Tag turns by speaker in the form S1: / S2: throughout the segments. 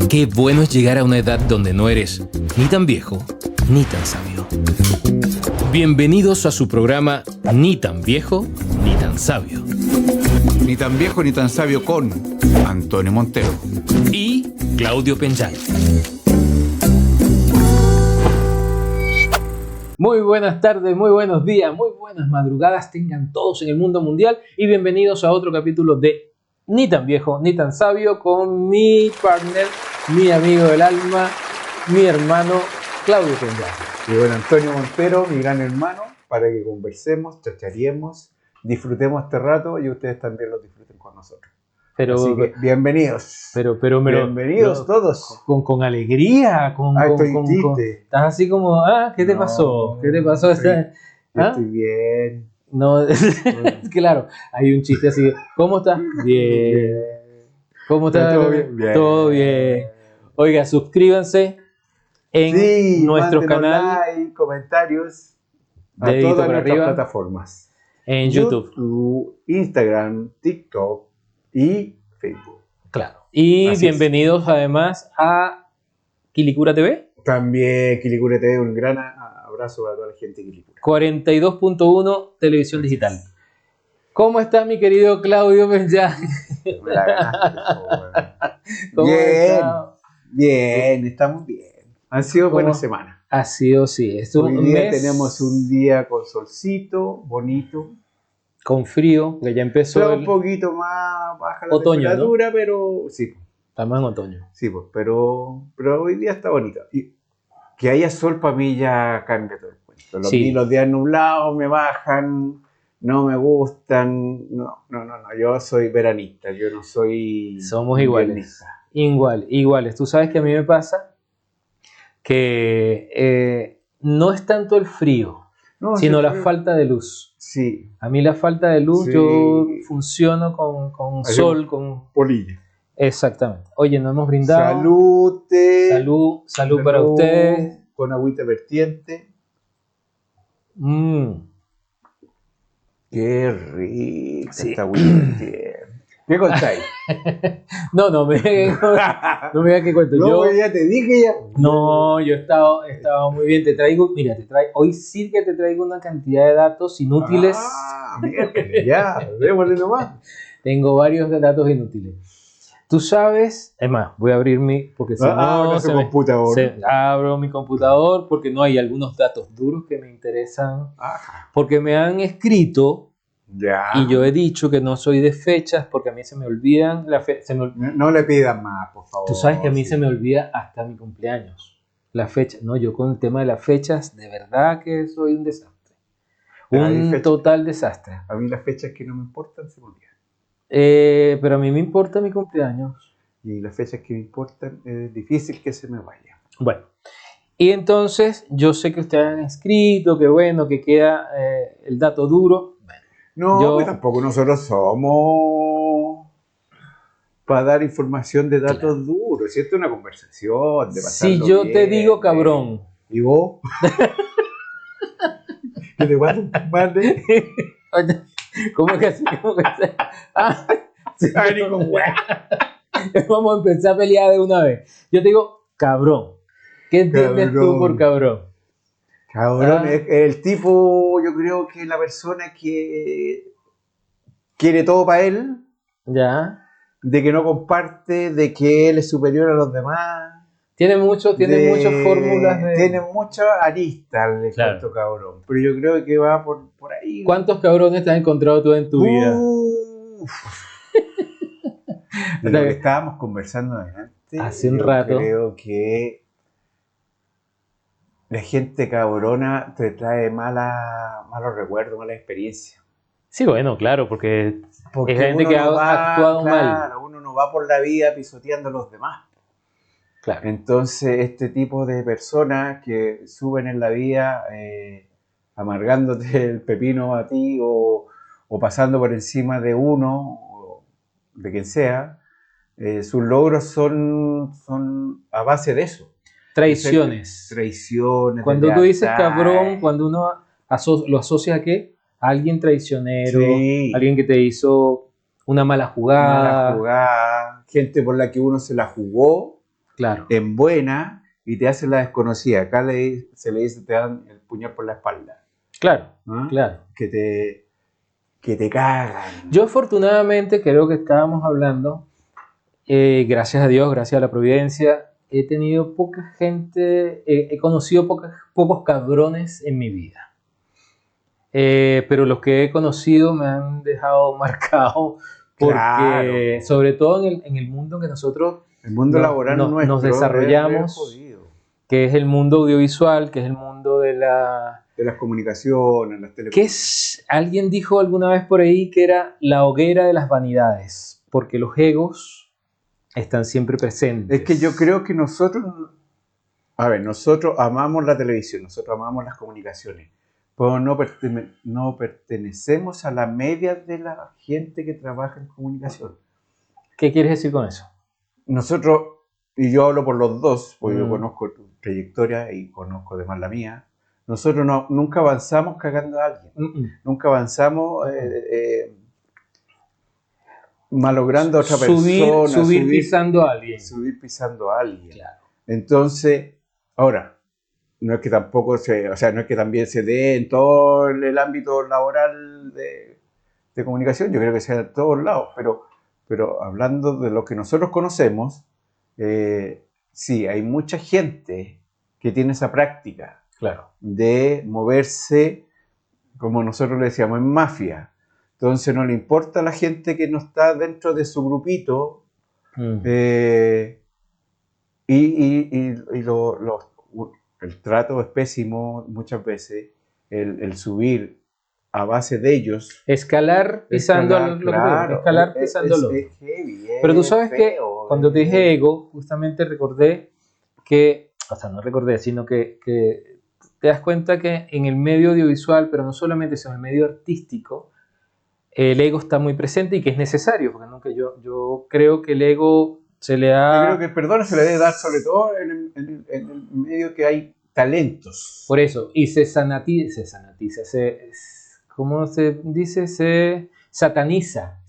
S1: Qué bueno es llegar a una edad donde no eres ni tan viejo ni tan sabio. Bienvenidos a su programa Ni tan viejo ni tan sabio.
S2: Ni tan viejo ni tan sabio con Antonio Montero
S1: Y Claudio Penjay.
S3: Muy buenas tardes, muy buenos días, muy buenas madrugadas tengan todos en el mundo mundial y bienvenidos a otro capítulo de Ni tan viejo ni tan sabio con mi partner, mi amigo del alma, mi hermano Claudio Penjay.
S2: y bueno, Antonio Montero, mi gran hermano, para que conversemos, chachareemos, disfrutemos este rato y ustedes también lo disfruten con nosotros. Así que bienvenidos. Bienvenidos todos.
S3: Con alegría,
S2: estoy triste.
S3: estás así como, ¿qué te pasó? ¿Qué te pasó?
S2: Estoy bien.
S3: No, claro, hay un chiste así, ¿cómo estás? Bien. ¿Cómo estás?
S2: ¿Todo bien? Bien.
S3: Todo bien. Oiga, suscríbanse en nuestro canal,
S2: like, comentarios a
S3: dedito
S2: todas
S3: para
S2: nuestras
S3: arriba,
S2: plataformas.
S3: en YouTube.
S2: Instagram, TikTok y Facebook.
S3: Claro. Y
S2: Así
S3: bienvenidos además a Quilicura TV.
S2: También Quilicura TV, un gran abrazo para toda la gente de Quilicura.
S3: 42.1 Televisión Digital. ¿Cómo está mi querido Claudio Penjay?
S2: Me la ganaste,
S3: ¿Cómo
S2: bien,
S3: está?
S2: bien, estamos bien. Han sido buenas semanas.
S3: Ha sido, sí. Es un
S2: Hoy día
S3: mes
S2: tenemos un día con solcito, bonito.
S3: con frío, que ya empezó
S2: Está un poquito más baja la
S3: otoño,
S2: temperatura, pero sí,
S3: estamos en otoño.
S2: sí, pues, pero hoy día está bonito. Y que haya sol para mí ya cambia todo el cuento.
S3: Sí.
S2: Los días nublados me bajan, no me gustan. No, yo soy veranista, yo no soy.
S3: Somos iguales.
S2: inviernista.
S3: Iguales. Tú sabes que a mí me pasa que no es tanto el frío,
S2: No,
S3: sino
S2: sí,
S3: la falta de luz.
S2: Sí,
S3: A mí la falta de luz,
S2: Sí.
S3: yo funciono con
S2: Así
S3: sol, con...
S2: polilla.
S3: Exactamente. Oye, nos hemos brindado. Salud para ustedes.
S2: Con agüita vertiente. Qué rico
S3: Sí.
S2: esta agüita vertiente. ¿Qué contáis?
S3: No me digas qué cuento.
S2: Ya te dije ya.
S3: No, yo he estado muy bien. Hoy sí que te traigo una cantidad de datos inútiles.
S2: Miércoles, ya, démosle nomás.
S3: Tengo varios datos inútiles. Tú sabes, es más, voy a abrir porque si no
S2: su computador.
S3: abro mi computador porque no hay algunos datos duros que me interesan. Porque me han escrito
S2: Ya.
S3: y yo he dicho que no soy de fechas porque a mí se me olvidan
S2: No le pidas más, por favor.
S3: Tú sabes que a mí se me olvida hasta mi cumpleaños. La fecha. No, yo con el tema de las fechas, de verdad que soy un desastre. Un total desastre.
S2: A mí las fechas que no me importan se me olvidan.
S3: Pero a mí me importa mi cumpleaños.
S2: Y las fechas que me importan es difícil que se me vaya.
S3: Bueno, y entonces yo sé que ustedes han escrito, que bueno, que queda el dato duro.
S2: No, pues tampoco nosotros somos para dar información de datos duros. Si esto es una conversación de pasarlo
S3: Si yo
S2: bien,
S3: te digo cabrón.
S2: ¿Y vos? ¿Qué te pasa, madre?
S3: Oye, ¿cómo que así? Sí,
S2: Ay, ni con hueá.
S3: Vamos a empezar a pelear de una vez. Yo te digo cabrón. ¿Qué entiendes tú por cabrón?
S2: Cabrón, es el tipo, yo creo que la persona que quiere todo para él,
S3: Ya.
S2: de que no comparte, de que él es superior a los demás.
S3: Tiene muchas fórmulas de...
S2: Tiene muchas aristas el
S3: Claro.
S2: cuento cabrón, pero yo creo que va por ahí.
S3: ¿Cuántos cabrones te has encontrado tú en tu vida?
S2: De lo que estábamos conversando antes,
S3: Hace un rato.
S2: Creo que la gente cabrona te trae malos recuerdos, malas experiencias.
S3: Sí, bueno, claro, porque es gente
S2: uno
S3: que
S2: no
S3: ha actuado mal.
S2: Claro, uno no va por la vida pisoteando a los demás.
S3: Claro.
S2: Entonces, este tipo de personas que suben en la vida amargándote el pepino a ti o pasando por encima de uno, o de quien sea, sus logros son a base de eso.
S3: Traiciones.
S2: Traiciones.
S3: Cuando tú dices cabrón, cuando uno lo asocia a qué? A alguien traicionero,
S2: Sí.
S3: Alguien que te hizo una mala jugada.
S2: Gente por la que uno se la jugó
S3: Claro.
S2: en buena y te hacen la desconocida. Acá se le dice, te dan el puñal por la espalda.
S3: Claro,
S2: ¿Ah?
S3: claro.
S2: Que te cagan.
S3: Yo afortunadamente creo que estábamos hablando, gracias a Dios, gracias a la providencia, he tenido poca gente, he conocido pocos cabrones en mi vida. Pero los que he conocido me han dejado marcado porque,
S2: Claro.
S3: sobre todo en el mundo en que nosotros
S2: El mundo laboral
S3: nos
S2: nuestro
S3: desarrollamos,
S2: es jodido.
S3: que es el mundo audiovisual, que es el mundo de la...
S2: De las comunicaciones, las
S3: ¿Qué
S2: telecomunicaciones.
S3: es? Alguien dijo alguna vez por ahí que era la hoguera de las vanidades, porque los egos están siempre presentes.
S2: Es que yo creo que nosotros amamos la televisión, nosotros amamos las comunicaciones, pero no pertenecemos a la media de la gente que trabaja en comunicación.
S3: ¿Qué quieres decir con eso?
S2: Nosotros, y yo hablo por los dos, porque yo conozco tu trayectoria y conozco además la mía, nosotros nunca avanzamos cagando a alguien, nunca avanzamos malogrando a otra persona,
S3: subir pisando a alguien.
S2: Subir pisando a alguien.
S3: Claro.
S2: Entonces, ahora, no es que tampoco no es que también se dé en todo el ámbito laboral de comunicación, yo creo que sea en todos lados, pero hablando de lo que nosotros conocemos, sí, hay mucha gente que tiene esa práctica,
S3: Claro.
S2: de moverse, como nosotros le decíamos, en mafia. Entonces no le importa a la gente que no está dentro de su grupito, el trato es pésimo muchas veces, el subir a base de ellos.
S3: Escalar pisando lo que te digo, escalar pisando lo
S2: es heavy,
S3: Pero tú sabes que
S2: feo,
S3: cuando te dije ego, justamente recordé que, o sea, no recordé, sino que te das cuenta que en el medio audiovisual, pero no solamente eso, en el medio artístico, el ego está muy presente y que es necesario, porque nunca yo creo que el ego se le ha...
S2: Yo creo que el perdón se le debe dar sobre todo en el medio que hay talentos.
S3: Por eso, y se sanatiza, ¿cómo se dice? Se sataniza.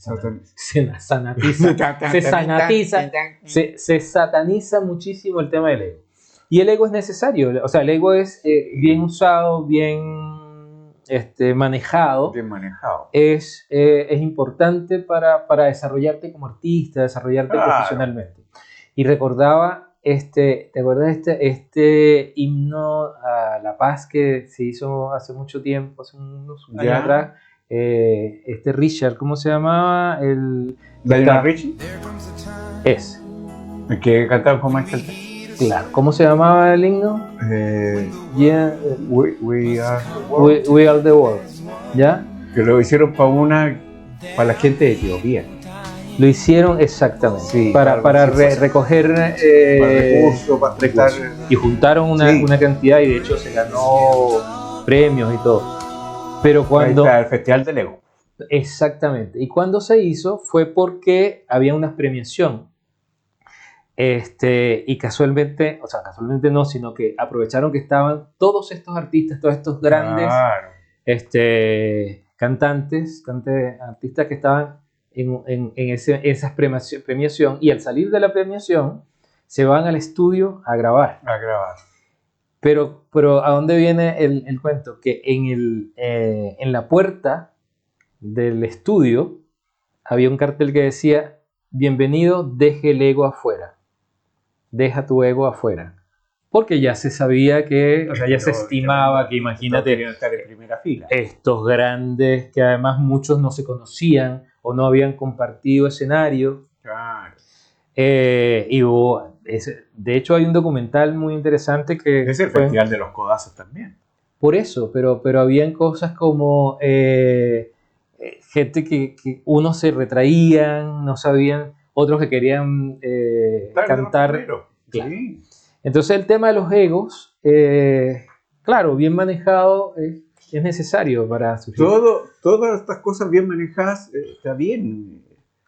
S3: Se sataniza muchísimo el tema del ego. Y el ego es necesario, o sea, el ego es bien usado, bien manejado.
S2: Bien manejado.
S3: Es importante para desarrollarte como artista, desarrollarte profesionalmente. Y recordaba, ¿te acuerdas este himno a la paz que se hizo hace mucho tiempo, hace unos años atrás? Richard, ¿cómo se llamaba?
S2: ¿Lionel Richie?
S3: Es.
S2: El que cantaba con Michael.
S3: Claro. ¿Cómo se llamaba el himno?
S2: We are the world.
S3: We are the world. ¿Ya?
S2: Que lo hicieron para la gente de Etiopía.
S3: Lo hicieron exactamente. Sí, para recoger
S2: recursos, para prestar.
S3: Y juntaron una cantidad y de hecho se ganó premios y todo. Pero cuando...
S2: Ahí está, el Festival del Ego.
S3: Exactamente. Y cuando se hizo fue porque había una premiación. Y casualmente no, sino que aprovecharon que estaban todos estos artistas, todos estos grandes artistas que estaban en esa premiación, y al salir de la premiación se van al estudio a grabar. Pero ¿a dónde viene el cuento? Que en la puerta del estudio había un cartel que decía: bienvenido, deje el ego afuera. Deja tu ego afuera. Porque ya se sabía que, o sea, ya se estimaba que, imagínate,
S2: estar en primera fila.
S3: Estos grandes, que además muchos no se conocían o no habían compartido escenario.
S2: Claro.
S3: De hecho, hay un documental muy interesante que...
S2: Es el Festival de los Codazos también.
S3: Por eso, pero habían cosas como gente que unos se retraían, no sabían, otros que querían cantar.
S2: Claro. Sí.
S3: Entonces el tema de los egos, claro, bien manejado es necesario para surgir.
S2: Todas estas cosas bien manejadas está bien.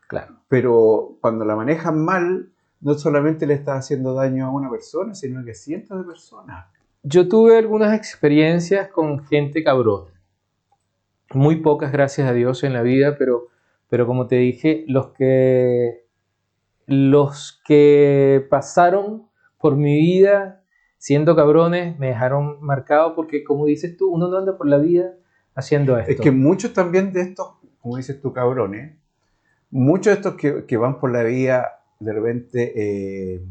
S3: Claro.
S2: Pero cuando la manejan mal, no solamente le está haciendo daño a una persona, sino que a cientos de personas.
S3: Yo tuve algunas experiencias con gente cabrona. Muy pocas, gracias a Dios, en la vida, pero como te dije, los que pasaron por mi vida, siendo cabrones, me dejaron marcado porque, como dices tú, uno no anda por la vida haciendo esto.
S2: Es que muchos también de estos, como dices tú, cabrones, muchos de estos que van por la vida de repente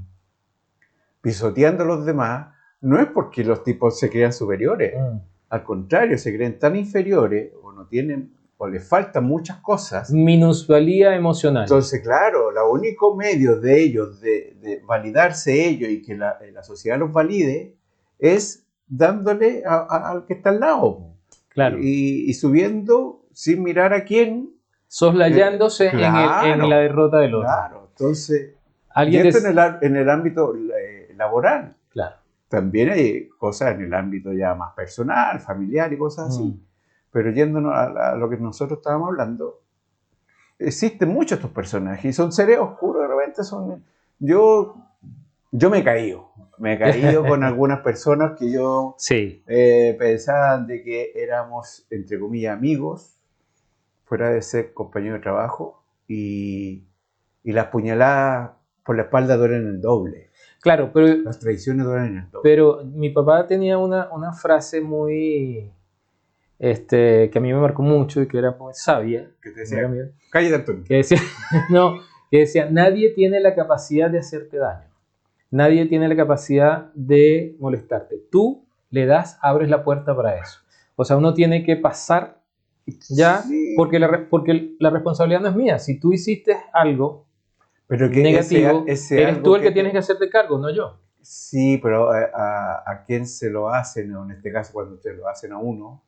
S2: pisoteando a los demás, no es porque los tipos se crean superiores. Al contrario, se creen tan inferiores o no tienen o les faltan muchas cosas.
S3: Minusvalía emocional.
S2: Entonces, claro, el único medio de ellos de validarse ellos y que la sociedad los valide es dándole al que está al lado.
S3: Claro.
S2: Y subiendo sin mirar a quién.
S3: Soslayándose
S2: claro,
S3: en la derrota del otro.
S2: Claro, entonces,
S3: ¿Alguien
S2: y esto en el ámbito laboral.
S3: Claro.
S2: También hay cosas en el ámbito ya más personal, familiar y cosas así. Pero yéndonos a lo que nosotros estábamos hablando, existen muchos estos personajes y son seres oscuros, de repente son... Yo me he caído con algunas personas que yo
S3: sí.
S2: pensaban de que éramos, entre comillas, amigos, fuera de ser compañeros de trabajo, y las puñaladas por la espalda duelen el doble.
S3: Claro, pero...
S2: Las traiciones duelen el doble.
S3: Pero mi papá tenía una frase muy... que a mí me marcó mucho y que era muy sabia.
S2: Que te decía, cállate, Antonio.
S3: Que decía, que decía, nadie tiene la capacidad de hacerte daño. Nadie tiene la capacidad de molestarte. Tú le das, abres la puerta para eso. O sea, uno tiene que pasar ya, sí. porque la responsabilidad no es mía. Si tú hiciste algo
S2: pero que
S3: negativo,
S2: ese
S3: eres tú el que tienes que hacerte cargo, no yo.
S2: Sí, pero a quién se lo hacen, o en este caso cuando te lo hacen a uno,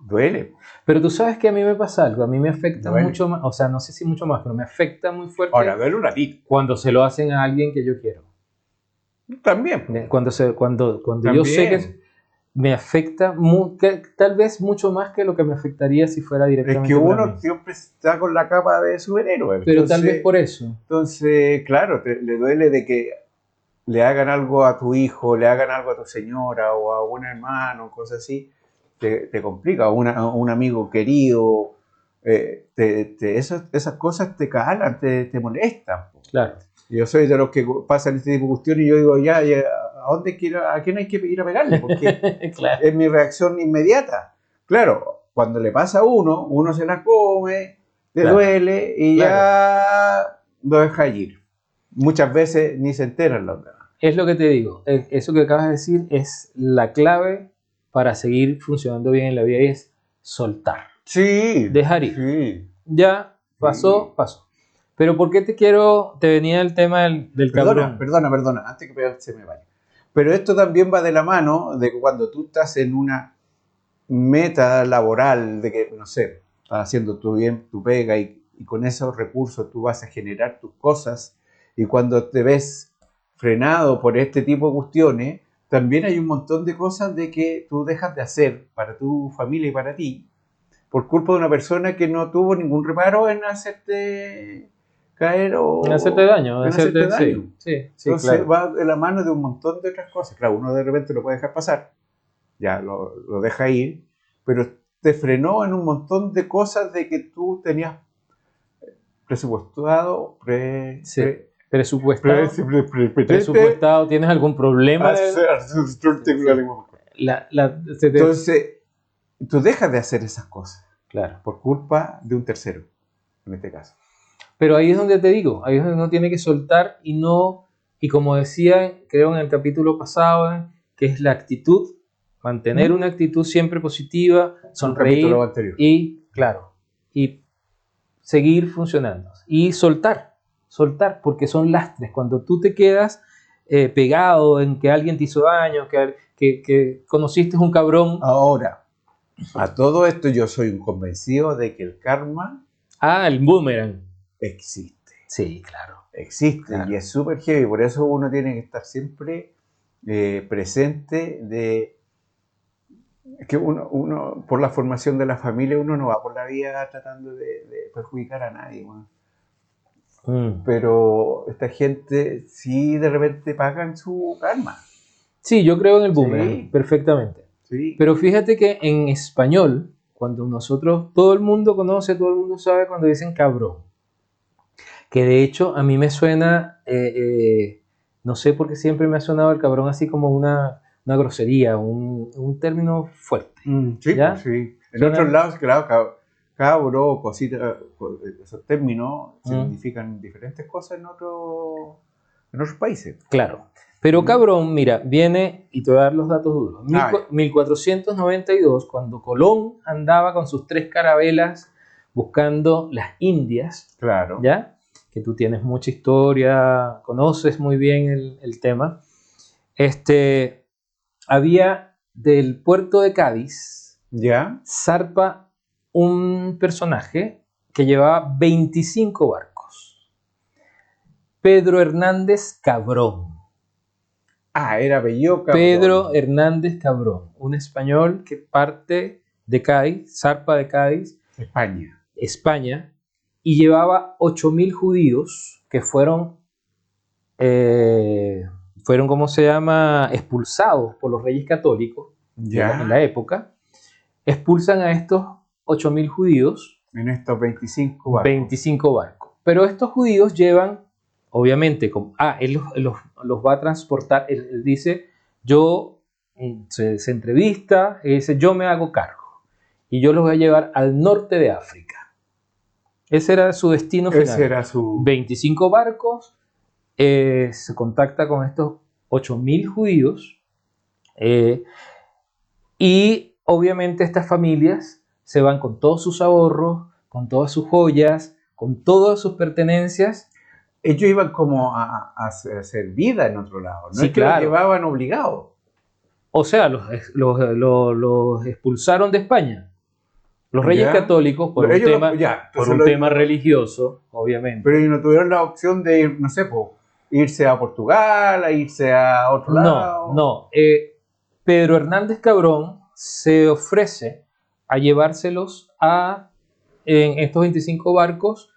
S2: duele.
S3: Pero tú sabes que a mí me pasa algo, a mí me afecta mucho más, o sea, no sé si mucho más, pero me afecta muy fuerte.
S2: Ahora, duele un ratito.
S3: Cuando se lo hacen a alguien que yo quiero.
S2: También.
S3: Cuando
S2: También.
S3: Yo sé que me afecta tal vez mucho más que lo que me afectaría si fuera directamente.
S2: Es que uno siempre está con la capa de superhéroe.
S3: Pero entonces, tal vez por eso.
S2: Entonces, claro, le duele de que le hagan algo a tu hijo, le hagan algo a tu señora o a un hermano, cosas así. Te complica, un amigo querido, esas cosas te calan, te molestan.
S3: Claro.
S2: Yo soy de los que pasan este tipo de cuestiones y yo digo, ya ¿a quién hay que ir a pegarle? Porque
S3: claro.
S2: Es mi reacción inmediata. Claro, cuando le pasa a uno se la come, le duele y ya lo deja ir. Muchas veces ni se enteran los demás.
S3: Es lo que te digo, eso que acabas de decir es la clave para seguir funcionando bien en la vida y es soltar.
S2: Sí.
S3: Dejar ir.
S2: Sí.
S3: Ya pasó. Pero ¿por qué te venía el tema del cabrón?
S2: Perdona, antes que se me vaya. Pero esto también va de la mano de que cuando tú estás en una meta laboral, de que, no sé, estás haciendo tu pega y con esos recursos tú vas a generar tus cosas, y cuando te ves frenado por este tipo de cuestiones, también hay un montón de cosas de que tú dejas de hacer para tu familia y para ti, por culpa de una persona que no tuvo ningún reparo en hacerte caer o...
S3: En hacerte daño.
S2: Sí, entonces claro. Va de la mano de un montón de otras cosas. Claro, uno de repente lo puede dejar pasar, ya lo deja ir, pero te frenó en un montón de cosas de que tú tenías presupuestado,
S3: presupuestado, ¿tienes algún problema?
S2: Entonces, tú dejas de hacer esas cosas.
S3: Claro.
S2: Por culpa de un tercero, en este caso.
S3: Pero ahí es donde te digo, ahí es donde uno tiene que soltar y como decía, creo en el capítulo pasado, que es la actitud, mantener una actitud siempre positiva, sonreír y, claro, y seguir funcionando. Y soltar, porque son lastres. Cuando tú te quedas pegado en que alguien te hizo daño, que conociste un cabrón.
S2: Ahora, a todo esto yo soy un convencido de que el karma...
S3: el boomerang.
S2: Existe.
S3: Sí, claro.
S2: Existe, claro. Y es súper heavy, por eso uno tiene que estar siempre presente de que uno, por la formación de la familia, uno no va por la vida tratando de perjudicar a nadie. Pero esta gente sí de repente pagan su karma.
S3: Sí, yo creo en el boomerang, perfectamente.
S2: Sí.
S3: Pero fíjate que en español, cuando nosotros, todo el mundo conoce, todo el mundo sabe cuando dicen cabrón. Que de hecho a mí me suena, no sé por qué siempre me ha sonado el cabrón así como una grosería, un término fuerte.
S2: Sí,
S3: ¿Ya?
S2: pues, sí. En
S3: Suena-
S2: otros lados, claro, cabro, cosita, esos términos significan diferentes cosas en otros países.
S3: Claro. Pero cabrón, mira, viene, y te voy a dar los datos duros. 1492, cuando Colón andaba con sus 3 carabelas buscando las Indias,
S2: Claro.
S3: ¿ya? Que tú tienes mucha historia, conoces muy bien el tema. Había del puerto de Cádiz,
S2: ¿Ya?
S3: zarpa un personaje que llevaba 25 barcos. Pedro Hernández Cabrón.
S2: Ah, era apellido cabrón.
S3: Pedro Hernández Cabrón, un español que parte de Cádiz, zarpa de Cádiz,
S2: España.
S3: España, y llevaba 8.000 judíos que fueron, ¿cómo se llama?, expulsados por los reyes católicos
S2: Ya.
S3: en la época. Expulsan a estos 8.000 judíos,
S2: En estos 25 barcos.
S3: 25 barcos. Pero estos judíos llevan, obviamente, él los va a transportar, él dice, se entrevista y dice, yo me hago cargo y yo los voy a llevar al norte de África. Ese era su destino final.
S2: Ese era su...
S3: 25 barcos, se contacta con estos 8.000 judíos y obviamente estas familias se van con todos sus ahorros, con todas sus joyas, con todas sus pertenencias.
S2: Ellos iban como a hacer vida en otro lado. No
S3: Sí,
S2: es que
S3: claro.
S2: los llevaban obligados.
S3: O sea, los expulsaron de España. Los reyes
S2: Ya.
S3: católicos por
S2: Ellos
S3: un tema religioso, obviamente.
S2: Pero ellos no tuvieron la opción de ir, no sé, irse a Portugal, a irse a otro lado.
S3: No. Pedro Hernández Cabrón se ofrece a llevárselos en estos 25 barcos,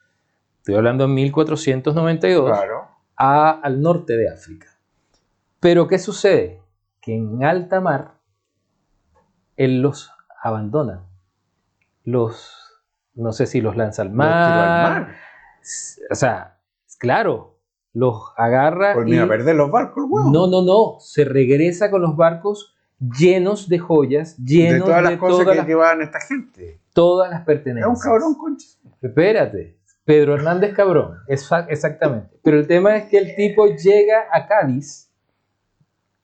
S3: estoy hablando en 1492,
S2: Claro.
S3: al norte de África. Pero ¿qué sucede? Que en alta mar él los abandona. No sé si los lanza al
S2: Los tiró al mar.
S3: O sea, claro, los agarra
S2: Pues
S3: y...
S2: mira, perder los barcos, el huevo.
S3: No, se regresa con los barcos llenos de joyas, llenos
S2: de todas las cosas que
S3: las,
S2: llevaban esta gente.
S3: todas las
S2: Es
S3: pertenencias.
S2: un cabrón, concha.
S3: Espérate, Pedro Hernández Cabrón, exactamente. Pero el tema es que el tipo llega a Cádiz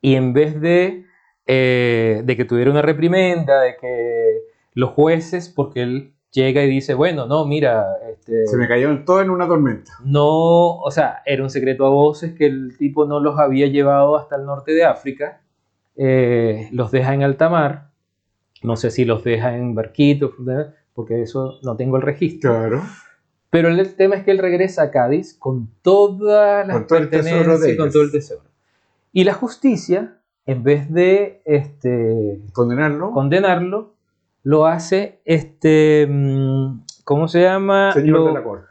S3: y en vez de que tuviera una reprimenda, de que los jueces, porque él llega y dice, bueno, no, mira,
S2: Se me cayó todo en una tormenta.
S3: no, o sea, era un secreto a voces que el tipo no los había llevado hasta el norte de África, los deja en alta mar, no sé si los deja en barquitos, porque eso no tengo el registro.
S2: Claro.
S3: Pero el tema es que él regresa a Cádiz con todas las
S2: Con todo el tesoro de
S3: y con
S2: ellos.
S3: todo el tesoro. Y la justicia, en vez de condenarlo, lo hace, ¿cómo se llama?
S2: Señor de la corte.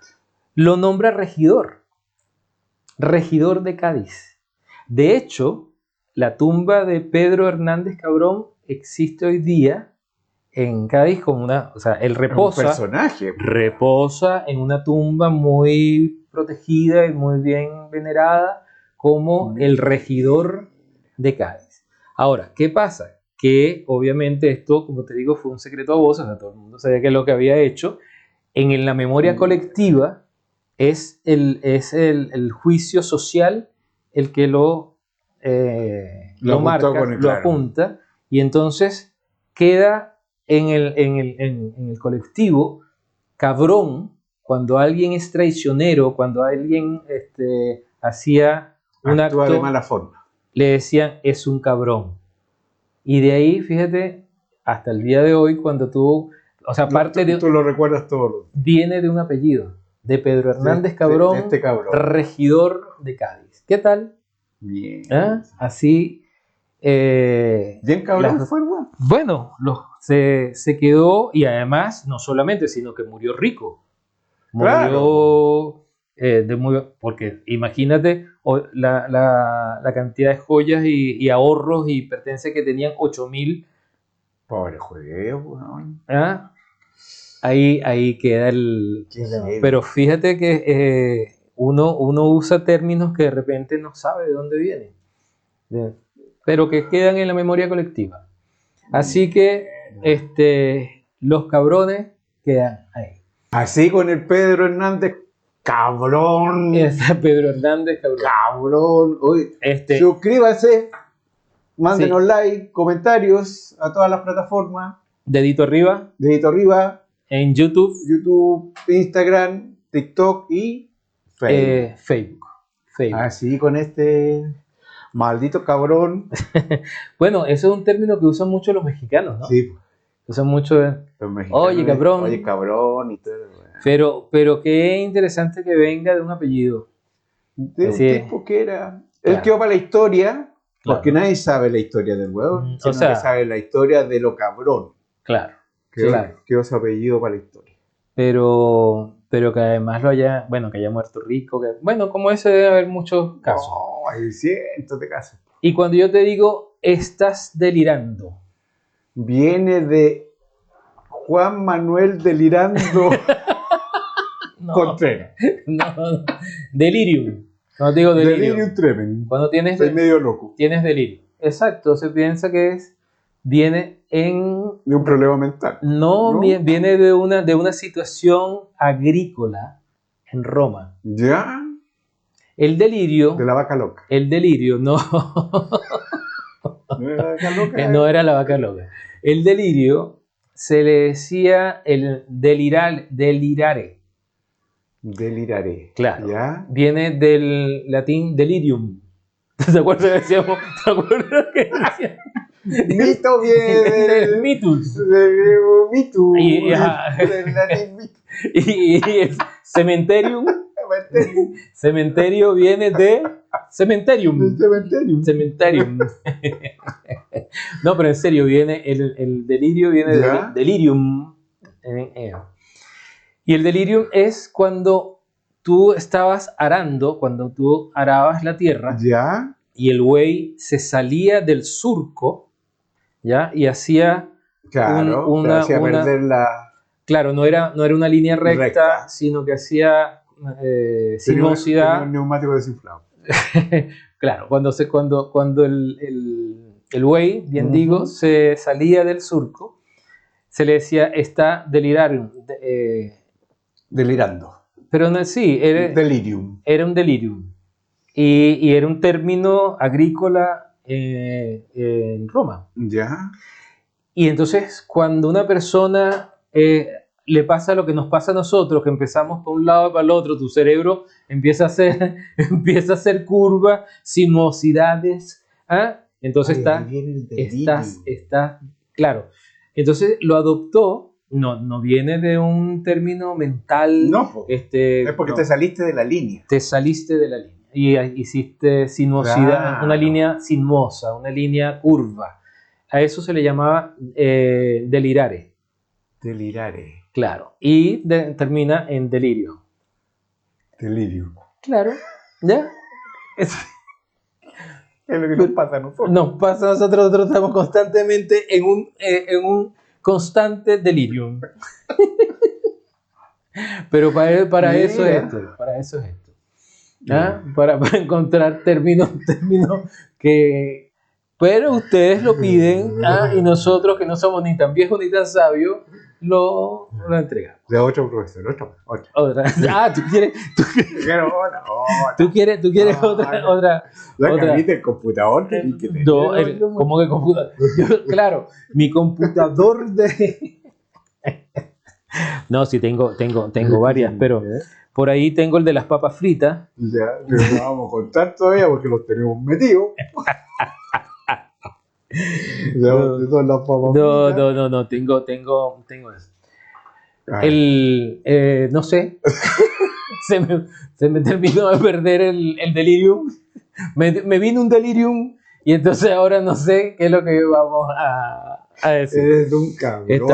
S3: Lo nombra regidor de Cádiz. De hecho, la tumba de Pedro Hernández Cabrón existe hoy día en Cádiz como o sea, él
S2: Un
S3: reposa
S2: personaje.
S3: en una tumba muy protegida y muy bien venerada como el regidor de Cádiz. Ahora, ¿qué pasa? Que obviamente esto, como te digo, fue un secreto a voces, o sea, todo el mundo sabía qué es lo que había hecho. En la memoria colectiva es el juicio social el que lo marca, lo apunta, y entonces queda en el colectivo cabrón cuando alguien es traicionero, cuando alguien hacía un
S2: Actúa
S3: acto
S2: de mala forma.
S3: le decían es un cabrón. Y de ahí, fíjate, hasta el día de hoy, cuando tú, o sea,
S2: Tú lo recuerdas todo.
S3: viene de un apellido, de Pedro Hernández Cabrón,
S2: este cabrón.
S3: regidor de Cádiz. ¿Qué tal?
S2: Bien.
S3: ¿Ah? Así.
S2: Bien cabrón fue el weón.
S3: Bueno, se quedó, y además, no solamente, sino que murió rico. Murió porque imagínate la cantidad de joyas y ahorros y pertenencias que tenían 8.000.
S2: Pobre judío, weón.
S3: ¿Ah? Ahí queda el...
S2: Qué heavy.
S3: Pero fíjate que uno usa términos que de repente no sabe de dónde vienen, pero que quedan en la memoria colectiva. Así que los cabrones quedan ahí.
S2: Así con el Pedro Hernández, cabrón.
S3: Pedro Hernández, cabrón.
S2: Cabrón. Oye, suscríbase, mándenos like, comentarios a todas las plataformas.
S3: Dedito arriba.
S2: Dedito arriba.
S3: En YouTube,
S2: Instagram, TikTok y
S3: Facebook.
S2: Así con este maldito cabrón.
S3: Bueno, eso es un término que usan mucho los mexicanos, ¿no?
S2: Sí.
S3: Usan mucho.
S2: Los mexicanos,
S3: oye, cabrón.
S2: Oye, cabrón y todo.
S3: Pero qué interesante que venga de un apellido.
S2: De un tipo que era. Él quedó para la historia, porque nadie sabe la historia del huevón, sino que sabe la historia de lo cabrón.
S3: Claro.
S2: Quedó su apellido para la historia.
S3: Pero que además que haya muerto rico. Como ese debe haber muchos casos.
S2: No, hay cientos de casos.
S3: Y cuando yo te digo, estás delirando.
S2: Viene de Juan Manuel delirando. Contreras.
S3: No. Delirium. Cuando te digo
S2: delirium tremens.
S3: Cuando tienes.
S2: Estoy medio loco.
S3: Tienes delirio. Exacto. Se piensa que viene de
S2: un problema mental.
S3: No, viene de una situación agrícola en Roma.
S2: ¿Ya?
S3: El delirio.
S2: De la vaca loca.
S3: El delirio, no.
S2: ¿No era la vaca loca?
S3: No era la vaca loca. El delirio se le decía el delirare.
S2: Delirare.
S3: Claro.
S2: ¿Ya?
S3: Viene del latín delirium. ¿Te acuerdas que decíamos? ¿Te acuerdas que decíamos?
S2: Mito viene
S3: del mitus.
S2: Del mitus.
S3: Y el cementerium. Cementerio viene de cementerium. Cementerium. No, pero en serio, viene el delirio viene de delirium. Y el delirium es cuando tú estabas arando, cuando tú arabas la tierra.
S2: ¿Ya?
S3: Y el buey se salía del surco, ¿ya? Y hacía
S2: perder la...
S3: Claro, no era una línea recta. Sino que hacía sinuosidad.
S2: Tenía un neumático desinflado.
S3: Claro, cuando el buey, bien digo, se salía del surco, se le decía, está delirando.
S2: Delirando.
S3: Pero no, sí,
S2: delirium.
S3: Era un delirium. Y era un término agrícola en Roma.
S2: Ya.
S3: Y entonces, cuando una persona le pasa lo que nos pasa a nosotros, que empezamos por un lado y para el otro, tu cerebro empieza a hacer curvas, sinuosidades. Entonces está claro. Entonces lo adoptó. No viene de un término mental.
S2: No, es porque te saliste de la línea.
S3: Te saliste de la línea. Y hiciste sinuosidad,
S2: claro.
S3: Una línea sinuosa, una línea curva. A eso se le llamaba delirare.
S2: Delirare.
S3: Claro. Y termina en delirio.
S2: Delirium.
S3: Claro. ¿Ya?
S2: Es lo que nos pasa a nosotros.
S3: Nos pasa a nosotros. Nosotros estamos constantemente en un constante delirium. Pero para eso es esto. Para eso es esto. Para encontrar términos que... Pero ustedes lo piden, y nosotros, que no somos ni tan viejos ni tan sabios, lo entregamos.
S2: De otro profesor,
S3: otra. ¿Tú quieres otra?
S2: La camita del computador.
S3: ¿Cómo que computador? Claro, mi computador de... No, sí, tengo varias, pero por ahí tengo el de las papas fritas.
S2: Ya, pero no vamos a contar todavía porque los tenemos metidos.
S3: No, tengo eso. No sé. se me terminó de perder el delirium. Me vino un delirium y entonces ahora no sé qué es lo que vamos a decir.
S2: Eres un cabrón.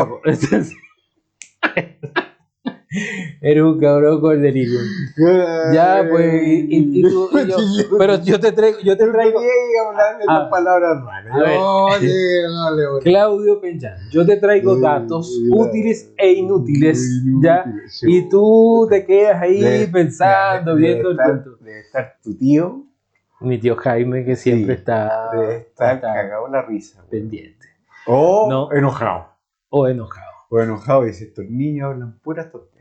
S3: Eres un cabrón con el delirio. Ya, pues, y tú, y yo, pero yo te traigo,
S2: las palabras raras.
S3: A ver. Claudio Penchán, yo te traigo datos útiles e inútiles, ¿ya? Y tú te quedas ahí pensando, viendo el cuento.
S2: Debe estar tu tío.
S3: Mi tío Jaime, que siempre
S2: Sí,
S3: está
S2: debe estar cagado en la risa.
S3: pendiente.
S2: O
S3: No.
S2: enojado.
S3: O enojado.
S2: O enojado, dice, estos niños hablan puras tonterías.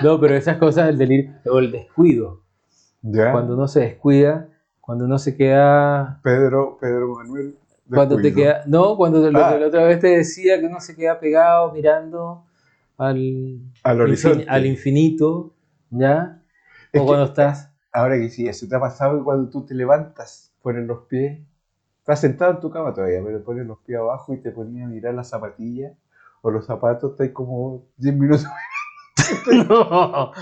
S3: No, pero esas cosas del delirio, o el descuido.
S2: ¿Ya?
S3: Cuando uno se descuida, cuando uno se queda...
S2: Pedro Manuel.
S3: Cuando te
S2: descuido.
S3: queda... No, cuando lo que la otra vez te decía que uno se queda pegado mirando
S2: Al horizonte.
S3: al infinito, ¿ya?
S2: Es
S3: O
S2: que-
S3: cuando estás...
S2: Ahora que sí, eso te ha pasado que cuando tú te levantas, pones los pies, estás sentado en tu cama todavía, pero pones los pies abajo y te ponías a mirar las zapatillas o los zapatos, estás como 10 minutos.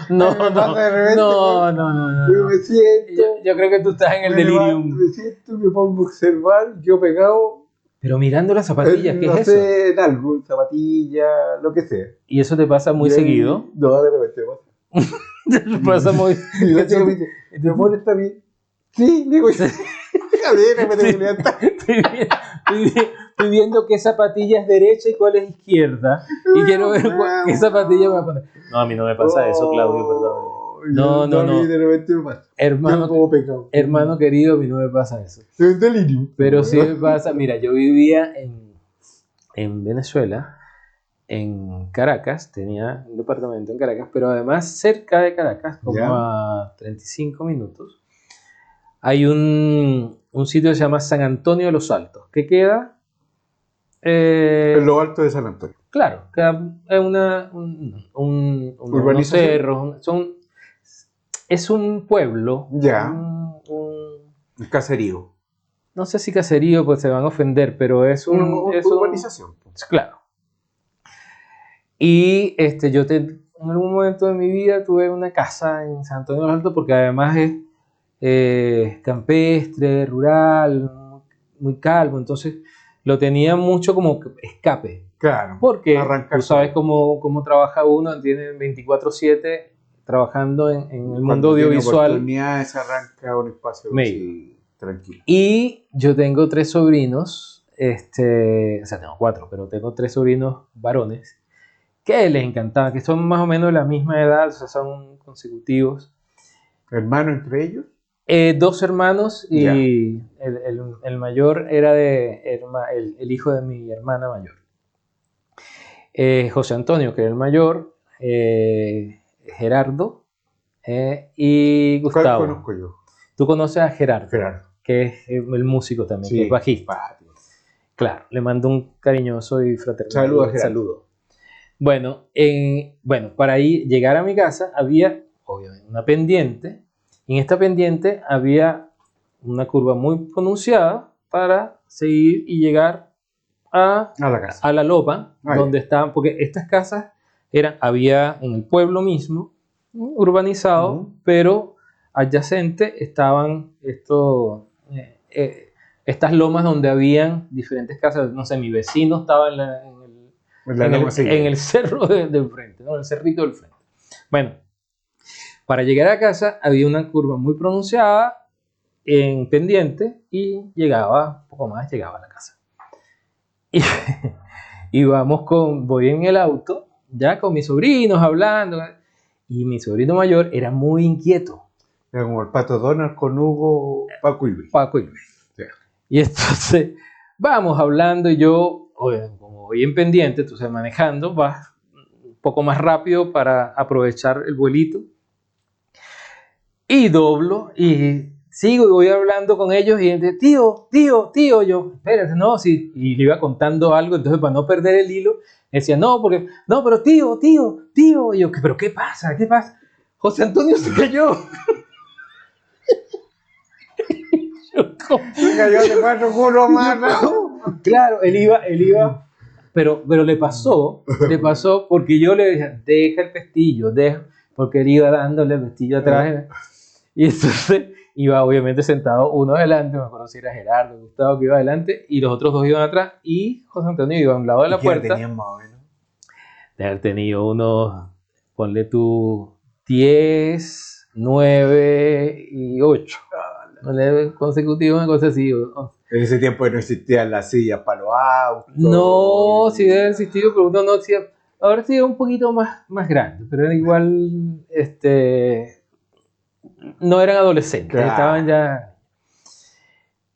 S3: No,
S2: Me pasa de repente, Yo me siento,
S3: Yo creo que tú estás en el
S2: me levanto,
S3: delirium.
S2: me siento, me pongo a observar, yo pegado,
S3: Pero mirando las zapatillas, ¿qué
S2: no
S3: es eso?
S2: sé, en algo, zapatilla, lo que sea.
S3: Y eso te pasa muy
S2: Y ahí-
S3: seguido.
S2: No, de repente pasa.
S3: Te pasa muy...
S2: Y la chica me dice, ¿mi amor está bien? Sí, digo, cadena, me tengo que levantar.
S3: Estoy viendo qué zapatilla es derecha y cuál es izquierda. Y quiero ver qué zapatilla me va a poner. No, a mí no me pasa eso, Claudio, perdón. No.
S2: A mí de repente me pasa.
S3: Hermano,
S2: Yo como pecado.
S3: hermano querido, a mí no me pasa eso.
S2: Es un delirio.
S3: Pero sí me pasa, mira, yo vivía en Venezuela, en Caracas, tenía un departamento en Caracas, pero además cerca de Caracas, como
S2: Ya.
S3: a 35 minutos, hay un sitio que se llama San Antonio de los Altos, que queda,
S2: En lo alto de San Antonio.
S3: claro, queda en unos
S2: Urbanización.
S3: cerros, es un pueblo,
S2: Ya.
S3: un-
S2: Un caserío.
S3: no sé si caserío, pues se van a ofender, pero es
S2: Una
S3: es un-
S2: urbanización.
S3: Claro. Y en algún momento de mi vida tuve una casa en San Antonio de los Altos porque además es campestre, rural, muy calmo, entonces lo tenía mucho como escape.
S2: Claro.
S3: Porque
S2: Arrancar
S3: tú sabes cómo trabaja uno, tiene 24/7 trabajando en el mundo
S2: Cuando tiene
S3: audiovisual.
S2: oportunidades, arranca un espacio
S3: Me-
S2: así, tranquilo.
S3: Y yo tengo 3 sobrinos, o sea, tengo 4, pero tengo 3 sobrinos varones que les encantaba, que son más o menos de la misma edad, o sea, son consecutivos.
S2: ¿Hermano entre ellos?
S3: 2 hermanos y
S2: Ya.
S3: el mayor era el hijo de mi hermana mayor. José Antonio, que era el mayor, Gerardo y
S2: ¿Cuál
S3: Gustavo.
S2: conozco yo?
S3: Tú conoces a Gerardo,
S2: Gerardo.
S3: que es el músico también, que
S2: Sí.
S3: es bajista. Claro, le mando un cariñoso y fraternal
S2: Saludos, Gerardo.
S3: saludo. Bueno, para llegar a mi casa había, obviamente, una pendiente. Y en esta pendiente había una curva muy pronunciada para seguir y llegar
S2: A la casa.
S3: a la Lopa,
S2: Ah,
S3: donde estaban, porque estas casas había en el pueblo mismo, urbanizado,
S2: Ujú.
S3: pero adyacente estaban estas lomas donde habían diferentes casas. No sé, mi vecino estaba en el cerro del frente, ¿no? El cerrito del frente. Bueno, para llegar a casa había una curva muy pronunciada en pendiente y llegaba, un poco más, llegaba a la casa. Y voy en el auto, ya con mis sobrinos hablando, y mi sobrino mayor era muy inquieto.
S2: Era como el Pato Donald con Hugo, Paco y Luis.
S3: Paco y Luis.
S2: Sí.
S3: Y entonces vamos hablando y yo, como voy en pendiente, entonces manejando, vas un poco más rápido para aprovechar el vuelito. Y doblo y sigo y voy hablando con ellos y gente, tío, yo, espérate, no, sí. Y le iba contando algo, entonces para no perder el hilo, decía, no, pero tío. Y yo, ¿pero qué pasa? ¿Qué pasa? José Antonio se cayó.
S2: Se cayó de 4 culos más.
S3: Claro, él iba, pero le pasó porque yo le decía, deja el pestillo, porque él iba dándole el pestillo atrás. Y entonces iba obviamente sentado uno adelante, me acuerdo si era Gerardo, Gustavo que iba adelante, y los otros 2 iban atrás, y José Antonio iba a un lado de la puerta.
S2: Tenían más o menos?
S3: de haber tenido unos, ponle tú, 10, 9 y 8. Consecutivos, una cosa así.
S2: En ese tiempo no existían las sillas para los autos.
S3: No, sí debe haber existido, pero uno no decía, ahora sí un poquito más grande, pero era igual, no eran adolescentes,
S2: Claro.
S3: estaban ya.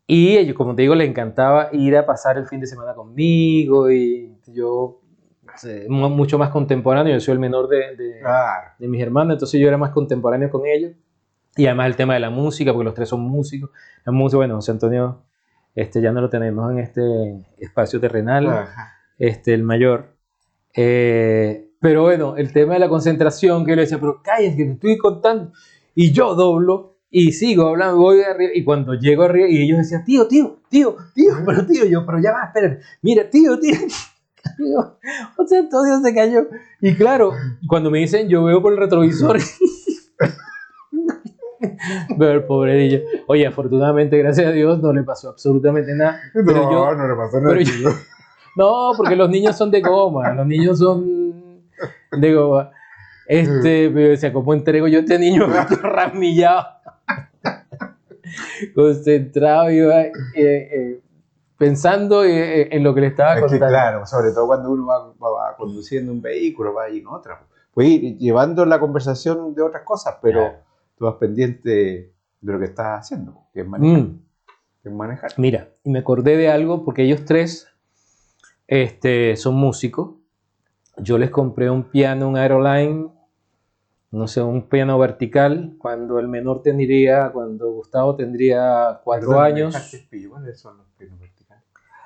S3: Y ellos, como te digo, les encantaba ir a pasar el fin de semana conmigo y yo, mucho más contemporáneo, yo soy el menor
S2: Claro.
S3: de mis hermanos, entonces yo era más contemporáneo con ellos. Y además el tema de la música, porque los tres son músicos. La música, bueno, José Antonio ya no lo tenemos en este espacio terrenal,
S2: Ajá.
S3: el mayor. Pero bueno, el tema de la concentración, que yo le decía, pero cállense, que te estoy contando. Y yo doblo y sigo hablando, voy arriba. Y cuando llego arriba, y ellos decían, tío, pero ya va, espérate. Mira, tío. José Antonio se cayó. Y claro, cuando me dicen, yo veo por el retrovisor. Veo el pobrecillo. Oye, afortunadamente, gracias a Dios, no le pasó absolutamente nada. Pero
S2: No le pasó nada.
S3: No, porque los niños son de goma. Los niños son de goma. Pero yo decía, ¿cómo entrego yo a este niño ramillado? Concentrado, iba pensando en lo que le estaba contando.
S2: Que claro, sobre todo cuando uno va conduciendo un vehículo, va en otra. Puede ir llevando la conversación de otras cosas, pero
S3: Claro.
S2: tú vas pendiente de lo que estás haciendo, que es manejar. Que es manejar.
S3: Mira, y me acordé de algo porque ellos tres son músicos. Yo les compré un piano, un Aeroline, no sé, un piano vertical, cuando Gustavo tendría 4 años.
S2: ¿Cuáles son los pianos verticales?